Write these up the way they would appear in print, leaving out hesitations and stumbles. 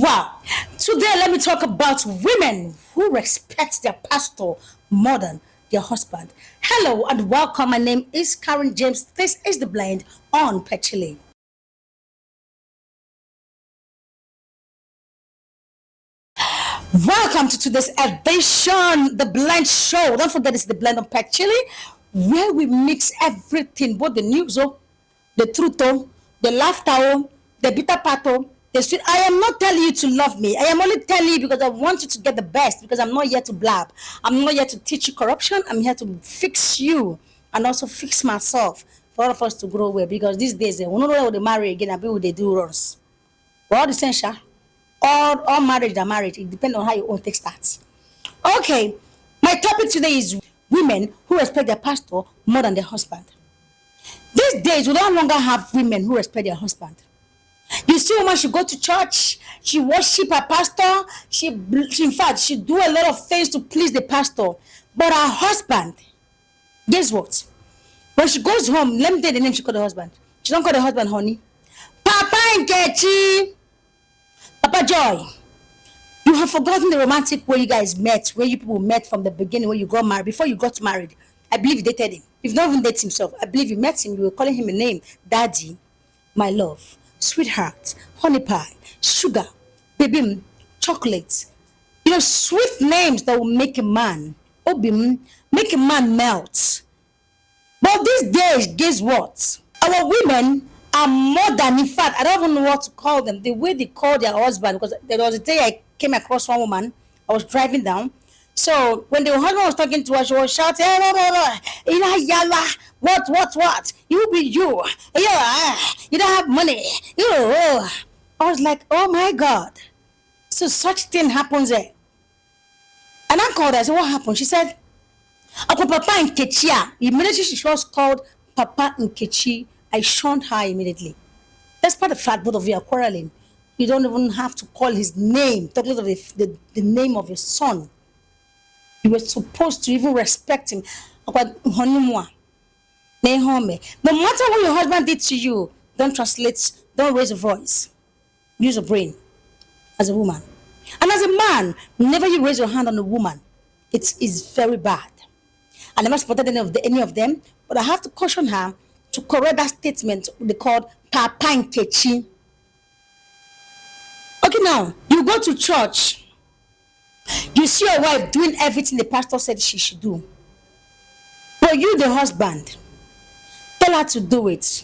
Wow. Today, let me talk about women who respect their pastor more than their husband. Hello and welcome. My name is Karen James. This is The Blend on Petchily. Welcome to today's edition, The Blend Show. Don't forget it's The Blend on Petchily, where we mix everything, both the news, the truth, the laughter, the bitter part, the sweet. I am not telling you to love me. I am only telling you because I want you to get the best. Because I'm not here to blab. I'm not here to teach you corruption. I'm here to fix you and also fix myself for all of us to grow well. Because these days, we don't know how they marry again. I be what they do runs. We're all the same, sha. All marriage are marriage. It depends on how your own take starts. Okay, my topic today is women who respect their pastor more than their husband. These days, we no longer have women who respect their husband. You see, woman, she go to church, she worship her pastor, she in fact, she do a lot of things to please the pastor. But her husband, guess what? When she goes home, let me tell you the name she call the husband. She don't call the husband honey. Papa Nkechi, Papa Joy. You have forgotten the romantic way you guys met, where you people met from the beginning, when you got married, before you got married. I believe you dated him. You've not even dated himself. I believe you met him, you were calling him a name. Daddy, my love, sweetheart, honey pie, sugar, baby, chocolate. You know, sweet names that will make a man, obim, make a man melt. But these days, guess what? Our women are more than, in fact, I don't even know what to call them. The way they call their husband, because there was a day I came across one woman, I was driving down. So when the husband was talking to her, she was shouting, "Hey, blah, blah, blah. Yalla, what? You be you. Yeah, you don't have money. You. I was like, oh my God. So such thing happens there. And I called her, I said, what happened? She said, Uncle Papa Nkechi. Immediately she was called Papa Nkechi. I shunned her immediately. Despite the fact both of you are quarreling, you don't even have to call his name, talk of the name of your son. You were supposed to even respect him. But no matter what your husband did to you, don't translate, don't raise a voice. Use a brain as a woman. And as a man, whenever you raise your hand on a woman, it is very bad. I never supported any of them, but I have to caution her to correct that statement they called Papa Nkechi. Okay, now you go to church, you see your wife doing everything the pastor said she should do. But you, the husband, tell her to do it.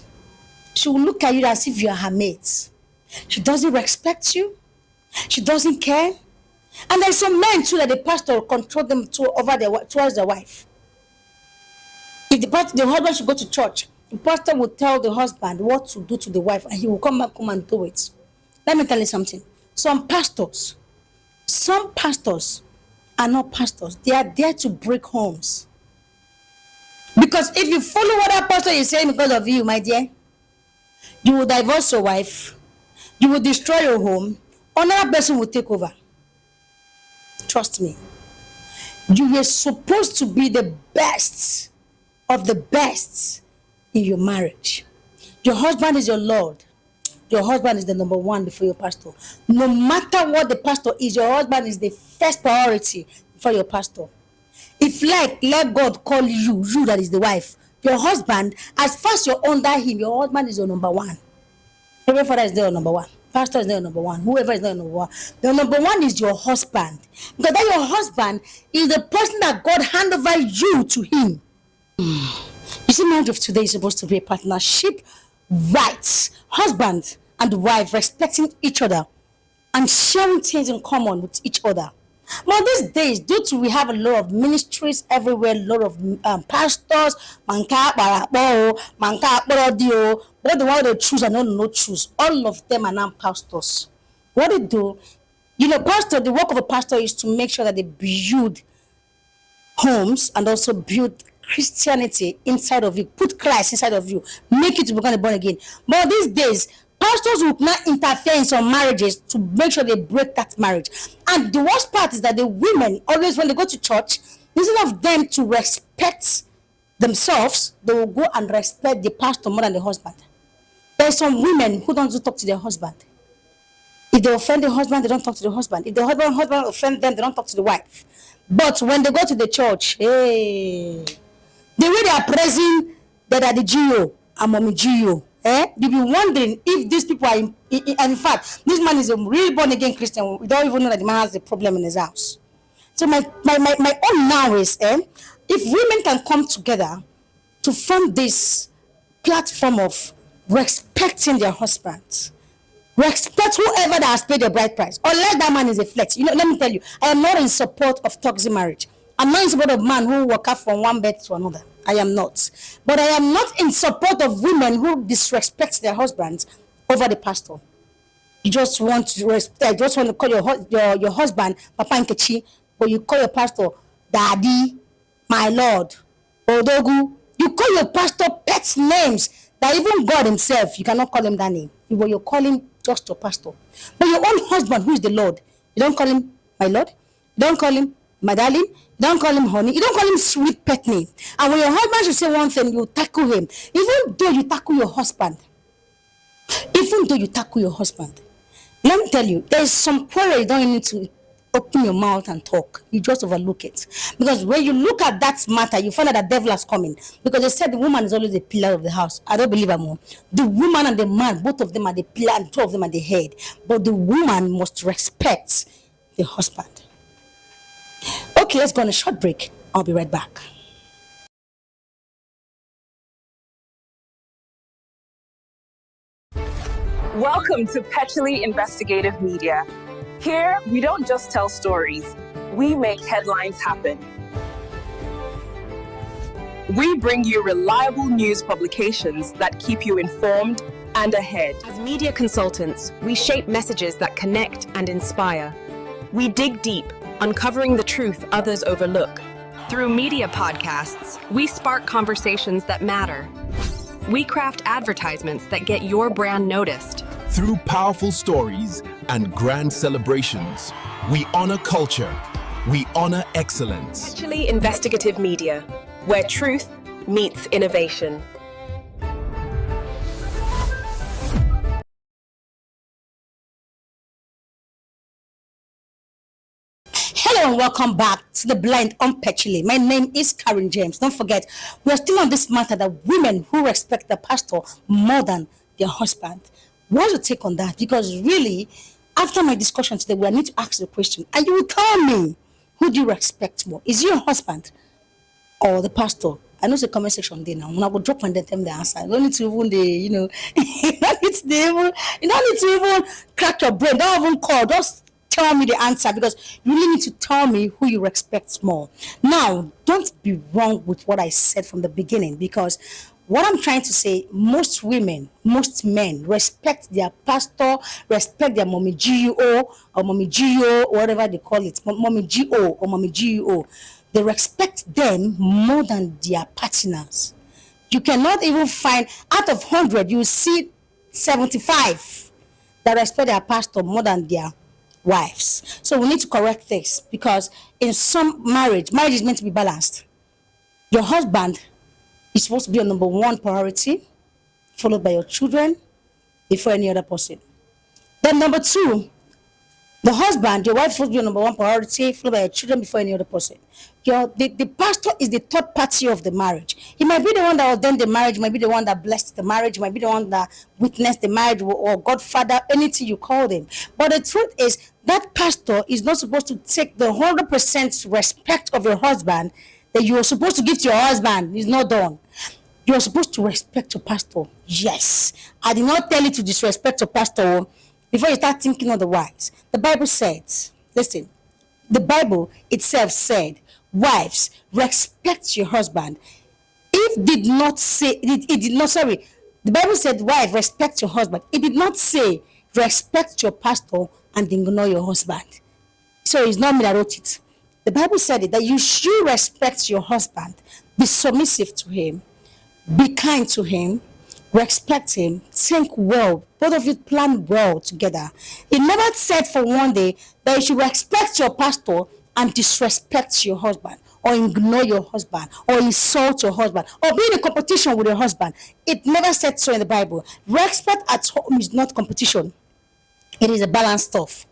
She will look at you as if you are her mate. She doesn't respect you. She doesn't care. And there's some men too that the pastor will control them towards their wife. If the husband should go to church, the pastor will tell the husband what to do to the wife, and he will come and do it. Let me tell you something. Some pastors are not pastors. They are there to break homes. Because if you follow what that pastor is saying because of you, my dear, you will divorce your wife, you will destroy your home, another person will take over. Trust me. You were supposed to be the best of the best in your marriage. Your husband is your Lord. Your husband is the number one before your pastor. No matter what the pastor is, your husband is the first priority for your pastor. If let God call you that is the wife. Your husband, as far as you're under him, your husband is your number one. Every father is there number one. Pastor is there number one. Whoever is there number one. The number one is your husband. Because that your husband is the person that God hand over you to him. You see, marriage of today is supposed to be a partnership, rights, husband and wife respecting each other and sharing things in common with each other. But these days, due to we have a lot of ministries everywhere, a lot of pastors, what the one they choose and not choose, all of them are now pastors. What they do, pastor, the work of a pastor is to make sure that they build homes and also build Christianity inside of you, put Christ inside of you, make you to become born again. But these days, pastors will not interfere in some marriages to make sure they break that marriage. And the worst part is that the women, always when they go to church, instead of them to respect themselves, they will go and respect the pastor more than the husband. There are some women who don't talk to their husband. If they offend the husband, they don't talk to the husband. If the husband offend them, they don't talk to the wife. But when they go to the church, hey, the way they are praising that are the GO and mommy GO, you'll be wondering if these people are in fact, this man is a real born again Christian. We don't even know that the man has a problem in his house. So my own now is, if women can come together to form this platform of respecting their husbands, respect whoever that has paid the bride price, unless that man is a flex. Let me tell you, I am not in support of toxic marriage. I'm not in support of man who walk out from one bed to another. I am not. But I am not in support of women who disrespect their husbands over the pastor. You just want to respect, just want to call your husband Papa Nkechi, but you call your pastor Daddy, my Lord, Odogu. You call your pastor pet names that even God himself, you cannot call him that name. You're calling just your pastor. But your own husband, who is the Lord, you don't call him my Lord, you don't call him my darling, you don't call him honey, you don't call him sweet pet name. And when your husband should say one thing, you tackle him. Even though you tackle your husband, let me tell you, there's some quarrel you don't need to open your mouth and talk. You just overlook it. Because when you look at that matter, you find out that devil has coming. Because they said the woman is always the pillar of the house. I don't believe I'm the woman and the man, both of them are the pillar and two of them are the head. But the woman must respect the husband. Okay, let's go on a short break. I'll be right back. Welcome to Petually Investigative Media. Here, we don't just tell stories, we make headlines happen. We bring you reliable news publications that keep you informed and ahead. As media consultants, we shape messages that connect and inspire. We dig deep, uncovering the truth others overlook. Through media podcasts, we spark conversations that matter. We craft advertisements that get your brand noticed. Through powerful stories and grand celebrations, we honor culture, we honor excellence. Petually Investigative Media, where truth meets innovation. Hello and welcome back to The Blind on Petually. My name is Karen James. Don't forget, we are still on this matter that women who respect the pastor more than their husband. What's your take on that? Because really, after my discussion today, we need to ask the question, and you will tell me, who do you respect more? Is it your husband or the pastor? I know the comment section there now. When I will drop and then tell them the answer. You don't need to even you don't need to even crack your brain. Don't even call. Just tell me the answer, because you really need to tell me who you respect more. Now, don't be wrong with what I said from the beginning, because what I'm trying to say, most women, most men respect their pastor, respect their mommy GO or mommy GO, whatever they call it, mommy GO or mommy GO. They respect them more than their partners. You cannot even find, out of 100, you see 75 that respect their pastor more than their wives. So we need to correct this, because in some marriage is meant to be balanced. Your husband is supposed to be your number one priority, followed by your children, before any other person. Then number two, the husband, your wife is supposed to be your number one priority, followed by your children, before any other person. The pastor is the third party of the marriage. He might be the one that ordained the marriage, might be the one that blessed the marriage, might be the one that witnessed the marriage, or godfather, anything you call him. But the truth is, that pastor is not supposed to take the 100% respect of your husband that you are supposed to give to your husband. Is not done. You are supposed to respect your pastor. Yes. I did not tell you to disrespect your pastor before you start thinking otherwise. The Bible says, listen, the Bible itself said, wives, respect your husband. The Bible said, wife, respect your husband. It did not say, respect your pastor and ignore your husband. So it's not me that wrote it. The Bible said it, that you should respect your husband, be submissive to him, be kind to him, respect him, think well. Both of you plan well together. It never said for one day that you should respect your pastor and disrespect your husband, or ignore your husband, or insult your husband, or be in a competition with your husband. It never said so in the Bible. Respect at home is not competition. It is a balanced stuff.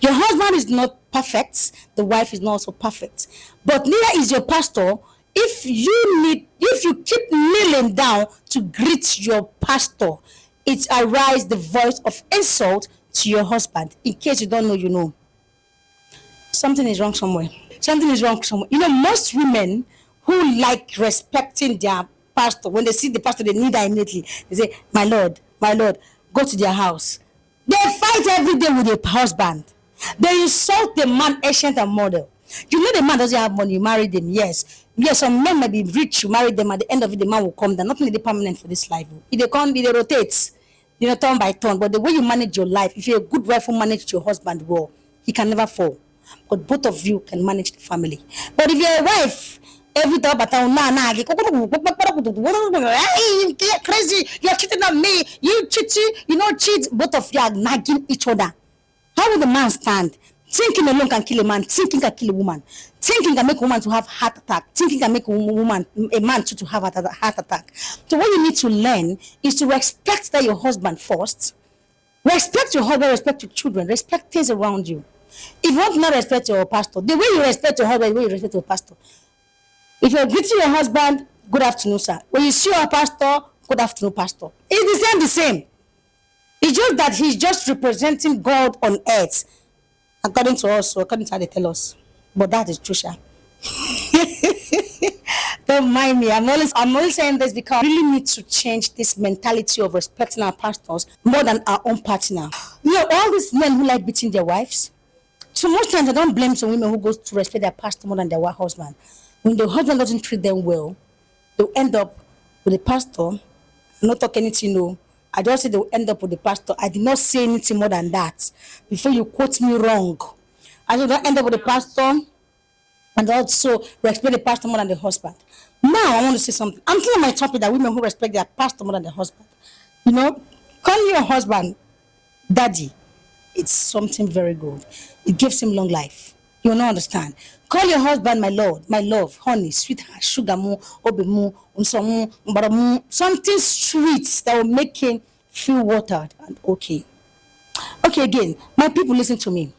Your husband is not perfect, the wife is not also perfect. But neither is your pastor. If you keep kneeling down to greet your pastor, it arise the voice of insult to your husband. In case you don't know, you know. Something is wrong somewhere. Something is wrong somewhere. You know, most women who like respecting their pastor, when they see the pastor, they kneel down immediately. They say, my Lord, go to their house. They fight every day with their husband. They insult the man, ancient and model. You know the man doesn't have money, you marry them, yes. Yes, some men may be rich, you marry them, at the end of it, the man will come down. Nothing is permanent for this life. If they come, if they rotate, you know, turn by turn. But the way you manage your life, if you're a good wife who manage your husband well, he can never fall. But both of you can manage the family. But if you're a wife, every time you're crazy, you're cheating on me, you cheat, both of you are nagging each other. How will the man stand? Thinking alone can kill a man, thinking can kill a woman, thinking can make a woman to have heart attack, thinking can make a man to have a heart attack. So what you need to learn is to respect that your husband first. Respect your husband, respect your children, respect things around you. If you want to not respect your pastor, the way you respect your husband, the way you respect your pastor. If you're greeting your husband, good afternoon, sir. When you see your pastor, good afternoon, pastor. It's the same. It's just that he's just representing God on earth, according to us, or according to how they tell us. But that is true, sir. Don't mind me. I'm always saying this because we really need to change this mentality of respecting our pastors more than our own partner. You know, all these men who like beating their wives. So most times I don't blame some women who go to respect their pastor more than their husband. When the husband doesn't treat them well, they'll end up with the pastor. I'm not talking anything, no. I just say they'll end up with the pastor. I did not say anything more than that. Before you quote me wrong. I don't end up with the pastor and also respect the pastor more than the husband. Now I want to say something. I'm telling my topic that women who respect their pastor more than their husband. You know, call your husband daddy. It's something very good. It gives him long life. You will not understand. Call your husband my lord, my love, honey, sweetheart, sugar mo, obe mo, something sweet that will make him feel watered and okay. Okay, again, my people, listen to me.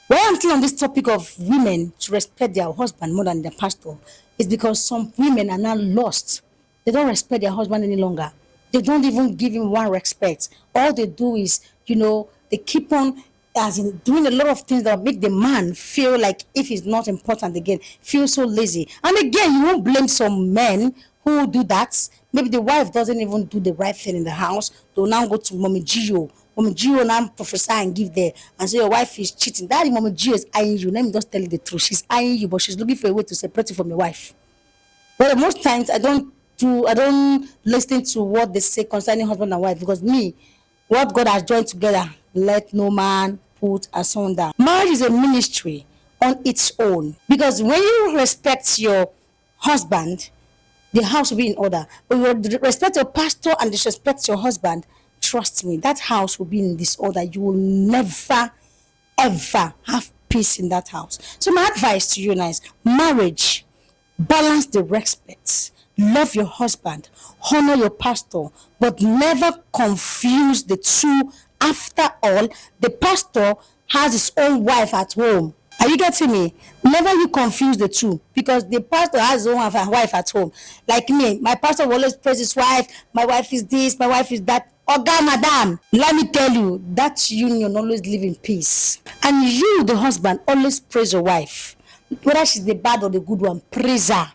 Why I'm still on this topic of women to respect their husband more than their pastor is because some women are now lost. They don't respect their husband any longer. They don't even give him one respect. All they do is, you know, they keep on as in doing a lot of things that make the man feel like if he's not important again, feel so lazy. And again, you won't blame some men who do that. Maybe the wife doesn't even do the right thing in the house. They'll now go to Mommy Gio. Mommy Gio now prophesy and give there. And say your wife is cheating. Daddy, Mommy Gio is eyeing you. Let me just tell you the truth. She's eyeing you, but she's looking for a way to separate you from your wife. But most times I don't listen to what they say concerning husband and wife, because me, what God has joined together, let no man put asunder. Marriage is a ministry on its own, because when you respect your husband, the house will be in order. But you respect your pastor and disrespect your husband, trust me, that house will be in disorder. You will never, ever have peace in that house. So my advice to you now is marriage, balance the respects. Love your husband, honor your pastor, but never confuse the two. After all, the pastor has his own wife at home. Are you getting me? Never you confuse the two, because the pastor has his own wife at home. Like me, my pastor will always praise his wife. My wife is this, my wife is that. Oga, madam, let me tell you, that union always live in peace. And you, the husband, always praise your wife. Whether she's the bad or the good one, praise her.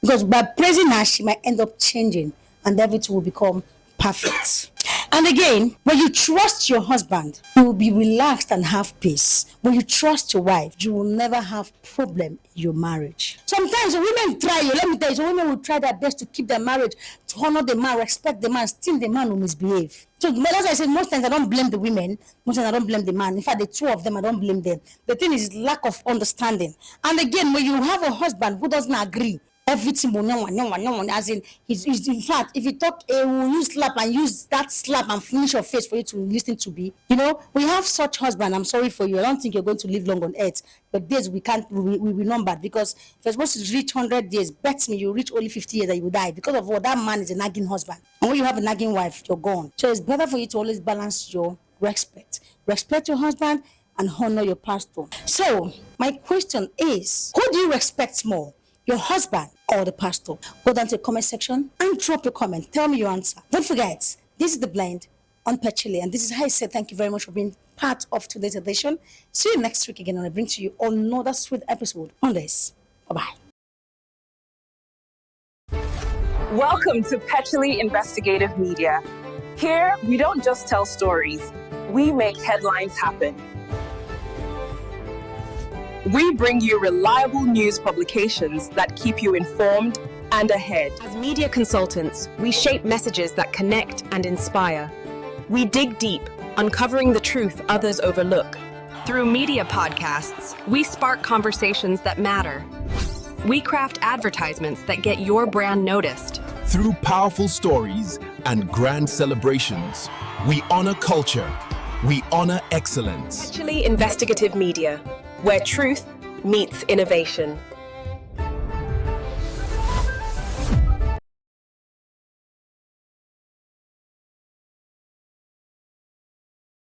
Because by praising her, she might end up changing and everything will become perfect. And again, when you trust your husband, you will be relaxed and have peace. When you trust your wife, you will never have problem in your marriage. Sometimes women try, let me tell you, women will try their best to keep their marriage, to honor the man, respect the man, still the man will misbehave. So that's why I said most times I don't blame the women, most times I don't blame the man. In fact, the two of them, I don't blame them. The thing is lack of understanding. And again, when you have a husband who doesn't agree, everything will no one, as in fact, if you talk, will use slap and use that slap and finish your face for you to listen to be. You know, we have such husband. I'm sorry for you. I don't think you're going to live long on earth. But days we be numbered, because if you're supposed to reach 100 years, bet me you reach only 50 years and you will die, because of what that man is a nagging husband. And when you have a nagging wife, you're gone. So it's better for you to always balance your respect. Respect your husband and honor your pastor. So, my question is, who do you respect more? Your husband or the pastor? Go down to the comment section and drop your comment. Tell me your answer. Don't forget, this is The Blend on Patchouli, and this is how I say thank you very much for being part of today's edition. See you next week again, and I bring to you another sweet episode on this. Bye-bye. Welcome to Patchouli Investigative Media. Here, we don't just tell stories, we make headlines happen. We bring you reliable news publications that keep you informed and ahead. As media consultants, we shape messages that connect and inspire. We dig deep, uncovering the truth others overlook. Through media podcasts, we spark conversations that matter. We craft advertisements that get your brand noticed. Through powerful stories and grand celebrations, we honor culture, we honor excellence. Patchouli Investigative Media, where truth meets innovation.